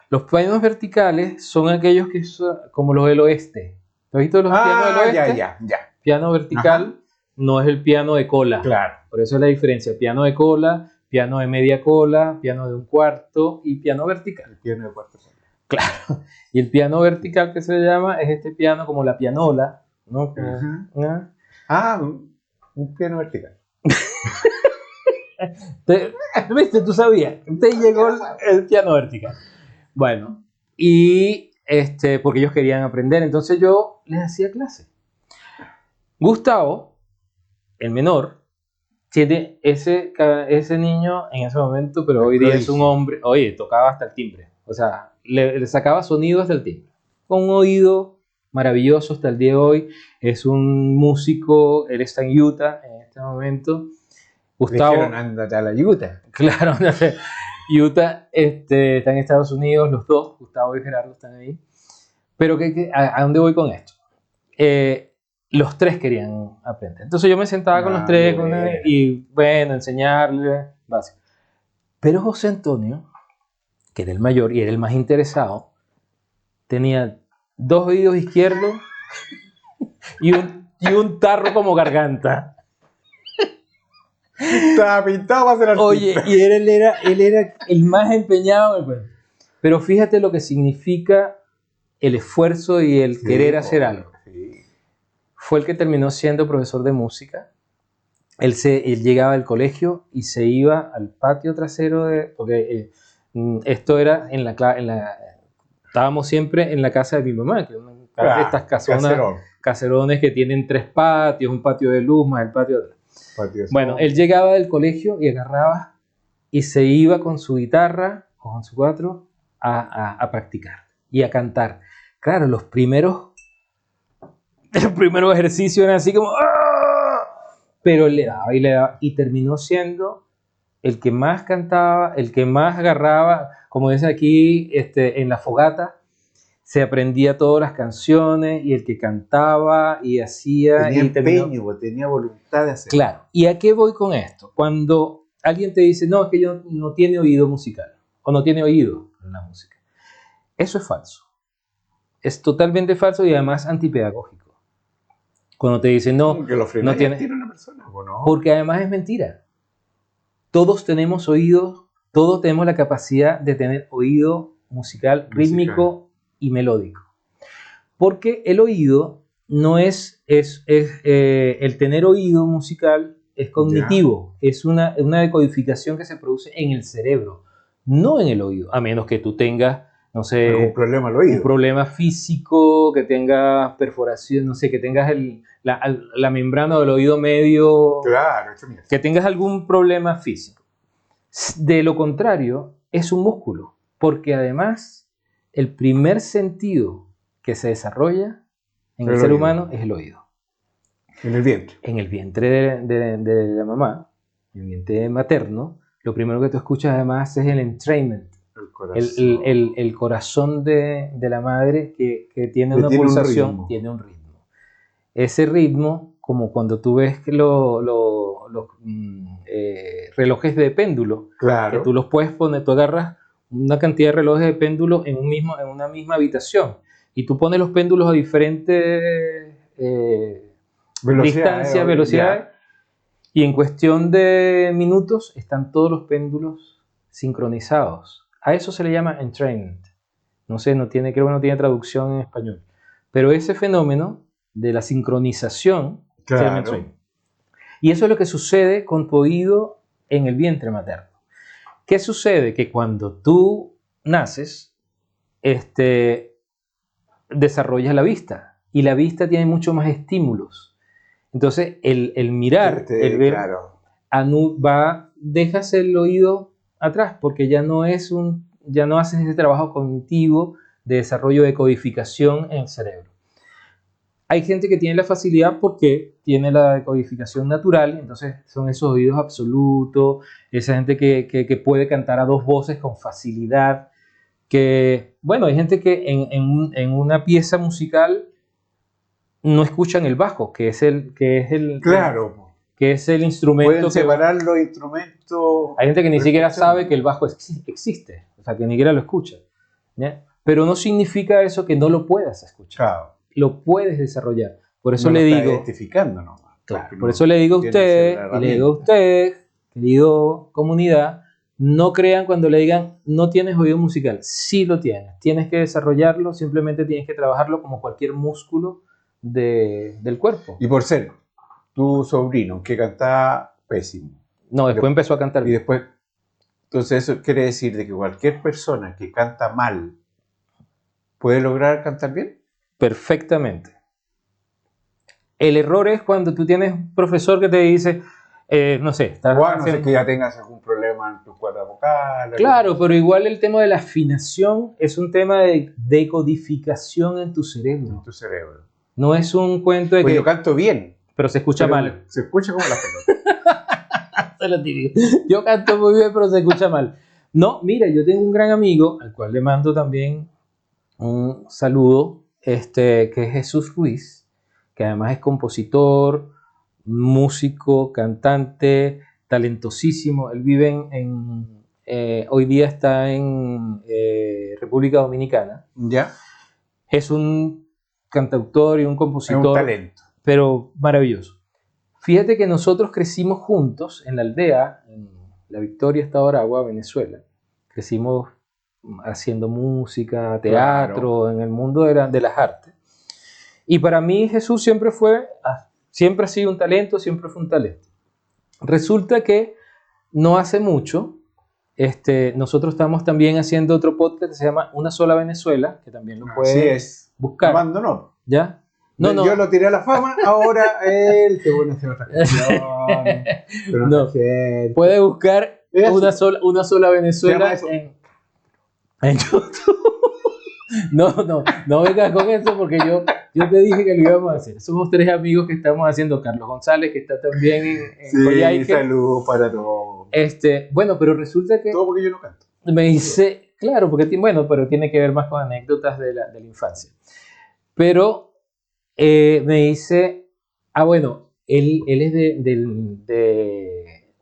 S3: Los pianos verticales son aquellos que son como los del oeste. ¿Has visto los pianos del oeste?
S2: Ya.
S3: Piano vertical no es el piano de cola.
S2: Claro.
S3: Por eso es la diferencia. Piano de cola, piano de media cola, piano de un cuarto y piano vertical.
S2: El piano de cuarto.
S3: Claro. Y el piano vertical que se le llama es este piano como la pianola, ¿no? ¿No?
S2: Un piano vertical.
S3: ¿Viste? Tú sabías. Te llegó el piano vertical. Bueno, y porque ellos querían aprender, entonces yo les hacía clase. Gustavo, el menor, tiene ese niño en ese momento, pero hoy día es un hombre. Oye, tocaba hasta el timbre. O sea, le sacaba sonido hasta el timbre. Con un oído maravilloso hasta el día de hoy. Es un músico, él está en Utah en este momento. Gustavo.
S2: Dijeron, ándate a la Utah.
S3: Claro, Utah está en Estados Unidos, los dos, Gustavo y Gerardo están ahí. Pero ¿a dónde voy con esto? Los tres querían aprender. Entonces yo me sentaba con los tres y bueno, enseñarles, básico. Pero José Antonio, que era el mayor y era el más interesado, tenía 2 oídos izquierdos y un tarro como garganta.
S2: Estaba pintado para ser artista.
S3: Oye, y él era el más empeñado. Pero fíjate lo que significa el esfuerzo y el querer hacer algo.
S2: Sí.
S3: Fue el que terminó siendo profesor de música. Él llegaba al colegio y se iba al patio trasero porque esto era estábamos siempre en la casa de mi mamá, que estas caserones que tienen 3 patios, un patio de luz más el patio de atrás. Bueno, él llegaba del colegio y agarraba y se iba con su guitarra o con su cuatro a practicar y a cantar. Claro, los primeros ejercicios eran así como ¡ah! Pero le daba y terminó siendo el que más cantaba, el que más agarraba, como dice aquí en la fogata, se aprendía todas las canciones y el que cantaba y hacía.
S2: Tenía empeño, tenía voluntad de hacerlo.
S3: Claro. ¿Y a qué voy con esto? Cuando alguien te dice, no, es que yo no tiene oído musical o no tiene oído en la música. Eso es falso. Es totalmente falso y además antipedagógico. Cuando te dicen, no tiene
S2: una persona, ¿o no?
S3: Porque además es mentira. Todos tenemos oídos, todos tenemos la capacidad de tener oído musical, rítmico y melódico. Porque el oído no es el tener oído musical es cognitivo, es una decodificación que se produce en el cerebro, no en el oído, a menos que tú tengas no sé,
S2: algún problema al oído.
S3: un problema físico, que tengas perforación, no sé, que tengas la membrana del oído medio,
S2: Claro, eso mismo.
S3: que tengas algún problema físico. De lo contrario, es un músculo, porque además el primer sentido que se desarrolla en el ser humano es el oído.
S2: En el vientre.
S3: En el vientre de la mamá, en el vientre materno, lo primero que tú escuchas además es el entrainment, el corazón de la madre que tiene una pulsación, tiene un ritmo. Ese ritmo, como cuando tú ves que los relojes de péndulo,
S2: claro,
S3: que tú los puedes poner, tú agarras una cantidad de relojes de péndulo en una misma habitación y tú pones los péndulos a diferentes distancias, velocidades, y en cuestión de minutos están todos los péndulos sincronizados. A eso se le llama entrainment. No sé, creo que no tiene traducción en español. Pero ese fenómeno de la sincronización se llama entrainment. Y eso es lo que sucede con tu oído en el vientre materno. ¿Qué sucede? Que cuando tú naces, desarrollas la vista. Y la vista tiene mucho más estímulos. Entonces, el mirar, el ver, dejas el oído atrás, porque ya no haces ese trabajo cognitivo de desarrollo de codificación en el cerebro. Hay gente que tiene la facilidad porque tiene la codificación natural, entonces son esos oídos absolutos, esa gente que puede cantar a dos voces con facilidad, hay gente que en una pieza musical no escuchan el bajo, que es el instrumento.
S2: Pueden separar los instrumentos.
S3: Hay gente que ni siquiera sabe que el bajo existe, o sea, que ni siquiera lo escucha, ¿ya? Pero no significa eso que no lo puedas escuchar.
S2: Claro.
S3: Lo puedes desarrollar. Por eso
S2: no
S3: le digo.
S2: Identificando nomás.
S3: Claro, por eso le digo a usted, querido comunidad, no crean cuando le digan no tienes oído musical. Sí lo tienes. Tienes que desarrollarlo, simplemente tienes que trabajarlo como cualquier músculo del cuerpo.
S2: Y por ser tu sobrino que cantaba pésimo.
S3: No, después empezó a cantar.
S2: Y después, entonces eso quiere decir de que cualquier persona que canta mal puede lograr cantar bien.
S3: Perfectamente. El error es cuando tú tienes un profesor que te dice, no sé,
S2: no sé que ya tengas algún problema en tu cuerda vocal.
S3: Claro, pero igual el tema de la afinación es un tema de decodificación en tu cerebro.
S2: En tu cerebro.
S3: No es un cuento de
S2: pues
S3: que...
S2: yo canto bien.
S3: Pero se escucha mal.
S2: Se escucha como la pelota.
S3: Se lo típico. Yo canto muy bien, pero se escucha mal. No, mira, yo tengo un gran amigo, al cual le mando también un saludo, que es Jesús Ruiz, que además es compositor, músico, cantante, talentosísimo. Él vive hoy día está en República Dominicana.
S2: ¿Ya?
S3: Es un cantautor y un compositor.
S2: Es un talento.
S3: Pero maravilloso. Fíjate que nosotros crecimos juntos en la aldea, en La Victoria, Estado de Aragua, Venezuela. Crecimos haciendo música, teatro, claro, en el mundo de las artes. Y para mí Jesús siempre ha sido un talento, siempre fue un talento. Resulta que no hace mucho, nosotros estamos también haciendo otro podcast que se llama Una Sola Venezuela, que también lo puedes buscar.
S2: Abandonó.
S3: ¿Ya?
S2: No. Yo lo tiré a la fama, ahora él se vuelve a hacer otras canciones.
S3: No. Puede buscar una sola Venezuela en YouTube. No vengas con eso porque yo te dije que lo íbamos a hacer. Somos tres amigos que estamos haciendo. Carlos González, que está también en
S2: Coyhaique. Saludos para todos.
S3: Bueno, pero resulta que...
S2: Todo porque yo no canto.
S3: Me dice, claro, pero tiene que ver más con anécdotas de la infancia. Pero me dice, él es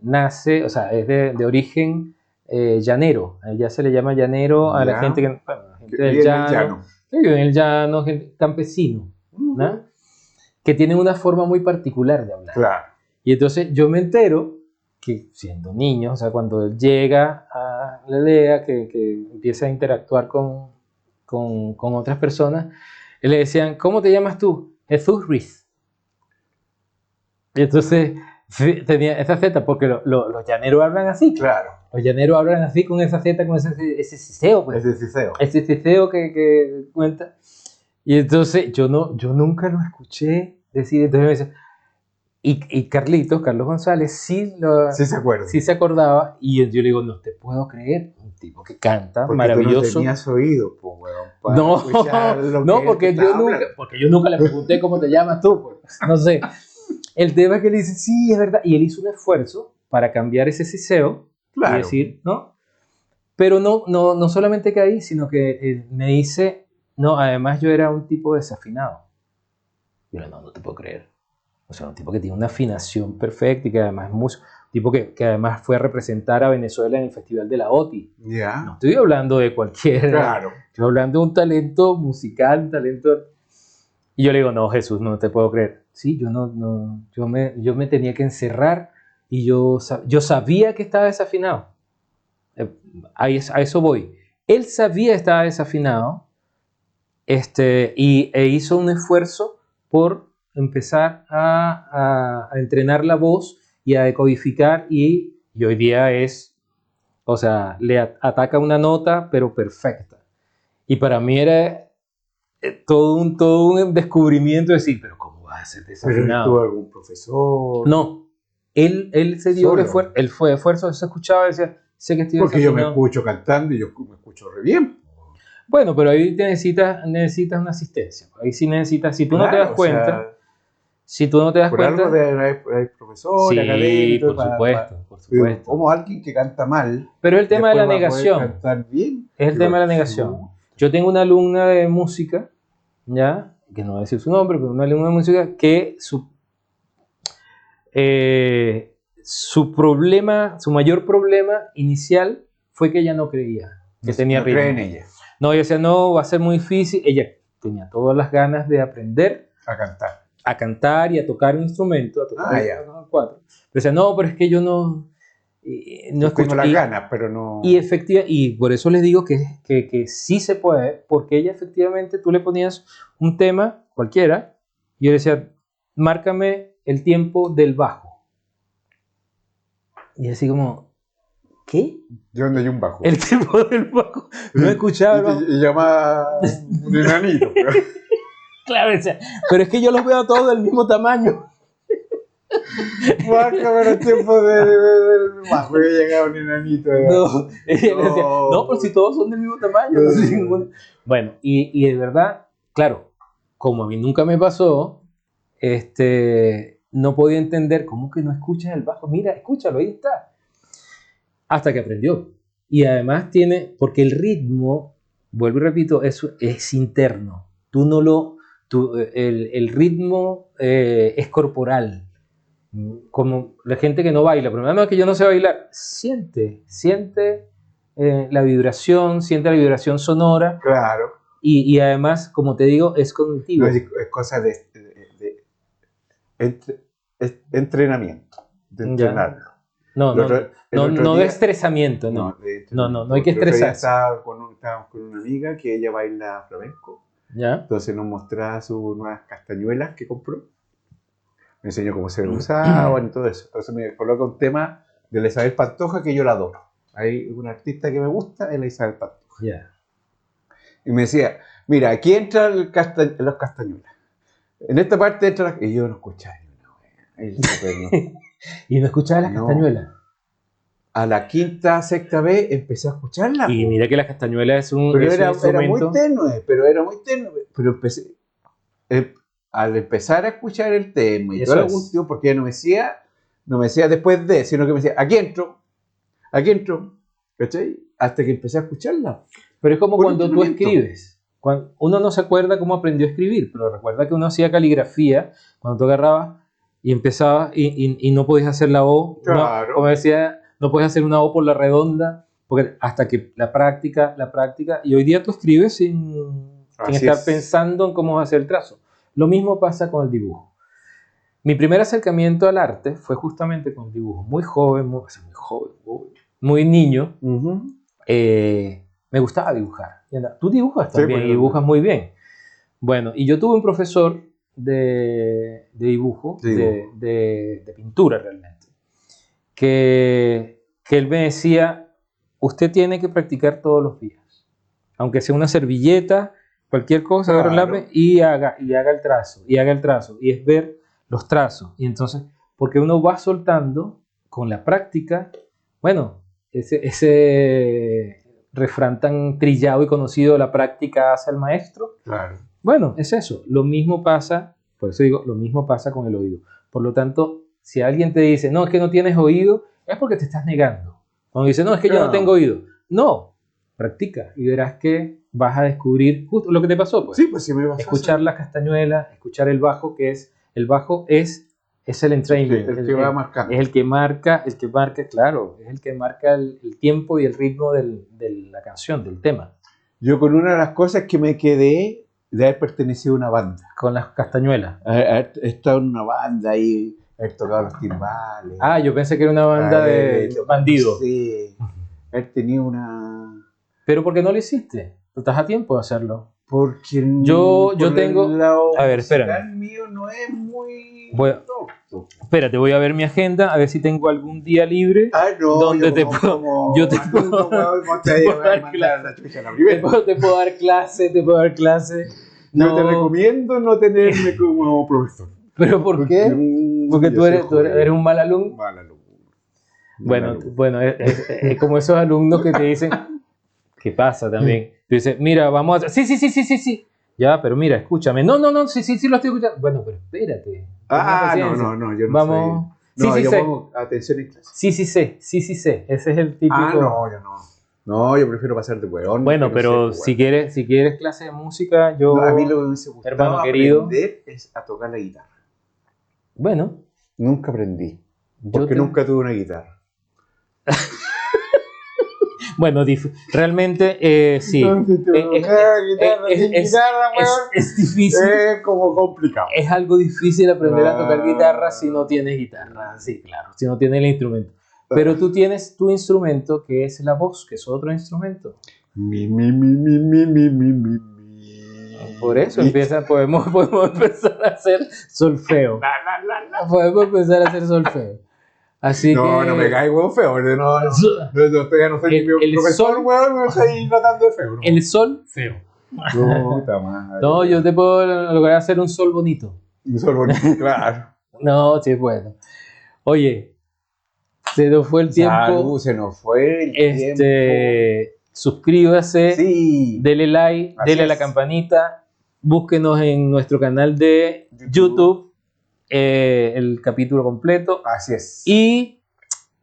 S3: nace, o sea, es de origen llanero. Ya se le llama llanero a la gente del llano. Que vive en el llano, gente campesino, ¿no? Que tienen una forma muy particular de hablar.
S2: Claro.
S3: Y entonces yo me entero que siendo niño, o sea, cuando él llega a la aldea, que empieza a interactuar con otras personas, le decían, ¿cómo te llamas tú? Jesús Ruiz. Y entonces Sí, tenía esa Z, porque los llaneros hablan así.
S2: Claro,
S3: Los llaneros hablan así con esa Z, con ese siseo, pues.
S2: ese ciceo.
S3: Ese siseo que cuenta. Y entonces yo nunca lo escuché decir. Entonces me dice, y Carlos González,
S2: Sí se acuerda.
S3: sí se acordaba. Y yo le digo, no te puedo creer. Un tipo que canta
S2: Porque
S3: maravilloso.
S2: tú no tenías oído, pues, weón, para
S3: No,
S2: escuchar lo
S3: no,
S2: que
S3: porque
S2: él te
S3: yo,
S2: estaba
S3: nunca,
S2: hablando.
S3: porque yo nunca le pregunté cómo te llamas tú, pues, no sé. El tema es que él dice, sí, es verdad, y él hizo un esfuerzo para cambiar ese siseo y
S2: Claro.
S3: decir, ¿no? Pero no solamente caí, sino que me dice, no, además yo era un tipo desafinado. Y yo, no te puedo creer. O sea, un tipo que tiene una afinación perfecta y que además es músico, un tipo que además fue a representar a Venezuela en el Festival de la OTI. No
S2: Ya,
S3: estoy hablando de cualquier...
S2: claro.
S3: Estoy hablando de un talento musical, un talento... Y yo le digo, no, Jesús, no te puedo creer. Sí, yo me tenía que encerrar y yo sabía que estaba desafinado. A eso voy. Él sabía que estaba desafinado e hizo un esfuerzo por empezar a entrenar la voz y a decodificar y hoy día o sea, le ataca una nota, pero perfecta. Y para mí era todo un descubrimiento de decir, pero ¿cómo va a ser
S2: Pero
S3: desafinado?
S2: tuvo algún profesor.
S3: No, él se dio
S2: Solo.
S3: esfuerzo, él fue de esfuerzo, se escuchaba y decía, sé que estoy
S2: Porque yo me
S3: desafinado.
S2: escucho cantando y yo me escucho re bien.
S3: Bueno, pero ahí necesitas una asistencia. Ahí sí necesitas, si tú no te das
S2: Claro, o
S3: cuenta,
S2: sea,
S3: si tú no te das
S2: por
S3: cuenta,
S2: algo hay profesor,
S3: sí,
S2: académico.
S3: por supuesto, por
S2: Pero
S3: supuesto.
S2: como alguien que canta mal,
S3: Pero es el tema de la
S2: después va a poder
S3: negación,
S2: cantar bien.
S3: es el tema de la negación. Yo tengo una alumna de música, ya, que no voy a decir su nombre, pero una alumna de música que su mayor problema inicial fue que ella no creía que tenía
S2: no
S3: ritmo.
S2: cree en ella
S3: No, ella decía, no, va a ser muy difícil. Ella tenía todas las ganas de aprender
S2: a cantar.
S3: a cantar y a tocar un instrumento, a tocar
S2: Ya.
S3: el cuatro. Pero decía, no, pero es que yo no
S2: Yo
S3: escucho.
S2: tengo las ganas, pero no.
S3: Y por eso les digo que sí se puede, porque ella efectivamente, tú le ponías un tema cualquiera, y yo le decía, márcame el tiempo del bajo. Y así como, ¿qué?
S2: Yo donde hay un bajo.
S3: El tiempo del bajo. No escuchaba el bajo.
S2: Y llama un enanito. Pero...
S3: Claro, decía, pero es que yo los veo todos del mismo tamaño.
S2: Márcame el tiempo del bajo. Y llegaba un enanito.
S3: No, ella le decía, no, pero si todos son del mismo tamaño. No sé, bueno, y de verdad, claro, como a mí nunca me pasó, no podía entender cómo que no escuchas el bajo. Mira, escúchalo, ahí está. Hasta que aprendió. Y además porque el ritmo, vuelvo y repito, es interno. El ritmo es corporal. Como la gente que no baila, pero nada más que yo no sé bailar, siente la vibración sonora.
S2: Claro.
S3: Y además, como te digo, es cognitivo.
S2: No, es cosa de entrenamiento, de entrenarlo.
S3: No de estresamiento, no hay que estresarse.
S2: Estábamos con una amiga que ella baila flamenco.
S3: ¿Ya?
S2: Entonces nos mostraba sus nuevas castañuelas que compró. Me enseñó cómo se usaban y todo eso. Entonces me coloca un tema de la Isabel Pantoja que yo la adoro. Hay una artista que me gusta, es la Isabel Pantoja.
S3: Yeah.
S2: Y me decía, mira, aquí entran los castañuelas. En esta parte entra y yo no escuchaba ni una.
S3: ¿Y no escuchabas las castañuelas?
S2: A la quinta, sexta vez empecé a escucharla.
S3: Y mira que las castañuelas es un instrumento.
S2: Era muy tenue. Pero empecé, al empezar a escuchar el tema y
S3: Eso
S2: toda la
S3: es.
S2: cuestión, porque ella no me decía después de, sino que me decía, aquí entro, ¿cachai? Hasta que empecé a escucharla.
S3: Pero es como
S2: Por
S3: cuando tú escribes. Uno no se acuerda cómo aprendió a escribir, pero recuerda que uno hacía caligrafía cuando tú agarrabas y empezabas y no podías hacer la O.
S2: Claro.
S3: Como decía, no puedes hacer una O por la redonda, porque hasta que la práctica, y hoy día tú escribes sin estar pensando en cómo hacer el trazo. Lo mismo pasa con el dibujo. Mi primer acercamiento al arte fue justamente con el dibujo. Muy joven, muy niño.
S2: Uh-huh.
S3: Me gustaba dibujar. Tú dibujas también,
S2: Sí,
S3: y dibujas muy bien. Bueno, y yo tuve un profesor de dibujo,
S2: Sí.
S3: de pintura realmente, que él me decía, usted tiene que practicar todos los días, aunque sea una servilleta, cualquier cosa, agarra el
S2: Claro.
S3: lápiz y haga el trazo, y es ver los trazos, y entonces, porque uno va soltando con la práctica, bueno, ese refrán tan trillado y conocido, la práctica hace al maestro.
S2: Claro.
S3: Bueno, es eso. Lo mismo pasa, por eso digo, lo mismo pasa con el oído. Por lo tanto, si alguien te dice, no, es que no tienes oído, es porque te estás negando. Cuando dice, no, es que yo no tengo oído. No, practica y verás que vas a descubrir justo lo que te pasó, pues.
S2: Sí, pues sí me pasó.
S3: Escuchar las castañuelas, escuchar el bajo, el bajo es el entrainment.
S2: El que va marcando.
S3: Es el que marca, claro, es el que marca el tiempo y el ritmo de la canción, del tema.
S2: Yo con una de las cosas que me quedé de haber pertenecido a una banda.
S3: Con las castañuelas.
S2: Haber estado en una banda y haber tocado los timbales.
S3: Ah, yo pensé que era una banda de bandidos.
S2: Sí, haber tenido una...
S3: Pero ¿por qué no lo hiciste? Tú estás a tiempo de hacerlo.
S2: Porque
S3: Yo
S2: por
S3: tengo...
S2: el lado
S3: A ver, espérame.
S2: musical mío no es muy...
S3: Bueno.
S2: docto.
S3: Espérate, voy a ver mi agenda, a ver si tengo algún día libre.
S2: Ah, no,
S3: ¿Dónde
S2: yo
S3: te
S2: como-
S3: puedo-
S2: como-
S3: yo te
S2: como-
S3: puedo-
S2: como te
S3: te
S2: voy
S3: puedo
S2: a
S3: dar
S2: mandar la chucha la
S3: Te
S2: primera.
S3: puedo dar clase,
S2: Yo te recomiendo no tenerme como profesor.
S3: ¿Pero por qué? Porque
S2: yo
S3: tú
S2: soy
S3: eres un mal alumno.
S2: mal alumno.
S3: Bueno, es como esos alumnos que te dicen, ¿qué pasa también? Tú dices, mira, vamos a hacer, sí. Ya, pero mira, escúchame. No, sí, lo estoy escuchando. Bueno, pero espérate.
S2: Ah,
S3: Ten paciencia.
S2: no, yo no
S3: Vamos.
S2: soy... No,
S3: Sí,
S2: yo
S3: sé.
S2: pongo atención en clase.
S3: Sí sé. Ese es el típico.
S2: Ah, no, yo no. No, yo prefiero pasar de hueón.
S3: Bueno, pero
S2: sé,
S3: si quieres clase de música, yo...
S2: No, a mí lo que me hubiese gustado
S3: hermano querido.
S2: aprender es a tocar la guitarra.
S3: Bueno,
S2: Nunca aprendí.
S3: yo
S2: Porque nunca tuve una guitarra.
S3: Bueno, realmente sí.
S2: Entonces,
S3: Es difícil.
S2: Es como complicado.
S3: Es algo difícil aprender a tocar
S2: Ah.
S3: guitarra si no tienes guitarra. Sí, claro, si no tienes el instrumento. Pero tú tienes tu instrumento que es la voz, que es otro instrumento.
S2: Mi.
S3: Por eso podemos empezar a hacer solfeo. Podemos empezar a hacer solfeo. Así
S2: No,
S3: que...
S2: no me cae hueón feo. No, no soy ni mi
S3: El
S2: profesor,
S3: sol-
S2: hueón, me estoy tratando de feo. ¿No?
S3: El sol, feo.
S2: Puta madre.
S3: No, yo te puedo lograr hacer un sol bonito.
S2: Un sol bonito, claro.
S3: No, sí, bueno. Oye, se nos fue el tiempo.
S2: Salud, se nos fue el tiempo.
S3: Suscríbase,
S2: Sí.
S3: dele like,
S2: Así
S3: dele a la
S2: es.
S3: campanita, búsquenos en nuestro canal de YouTube, el capítulo completo,
S2: Así es.
S3: y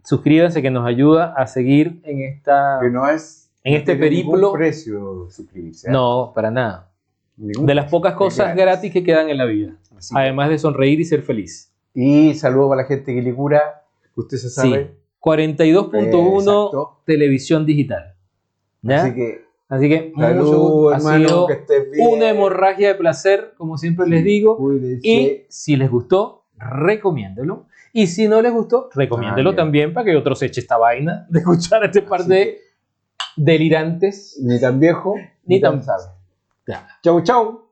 S3: suscríbanse que nos ayuda a seguir en esta...
S2: que no es
S3: en este
S2: tiene ningún
S3: periplo-
S2: precio suscribirse.
S3: No, para nada.
S2: Ningún
S3: De las
S2: precio,
S3: pocas
S2: es
S3: cosas gratis que quedan en la vida.
S2: Así
S3: Además de sonreír y ser feliz.
S2: Y saludo para la gente que le cura. Usted se
S3: Sí.
S2: sabe.
S3: 42.1
S2: Exacto.
S3: televisión digital. ¿Ya?
S2: Así que
S3: mucho
S2: salud,
S3: gusto. Ha
S2: hermano,
S3: sido
S2: que estés bien.
S3: una hemorragia de placer, como siempre les digo.
S2: Cuídense.
S3: Y si les gustó, recomiéndelo. Y si no les gustó, recomiéndelo también para que otros se eche esta vaina de escuchar a este par
S2: Así
S3: de delirantes.
S2: Ni tan viejo,
S3: Ni tan-
S2: sabe.
S3: Ya.
S2: Chau, chau.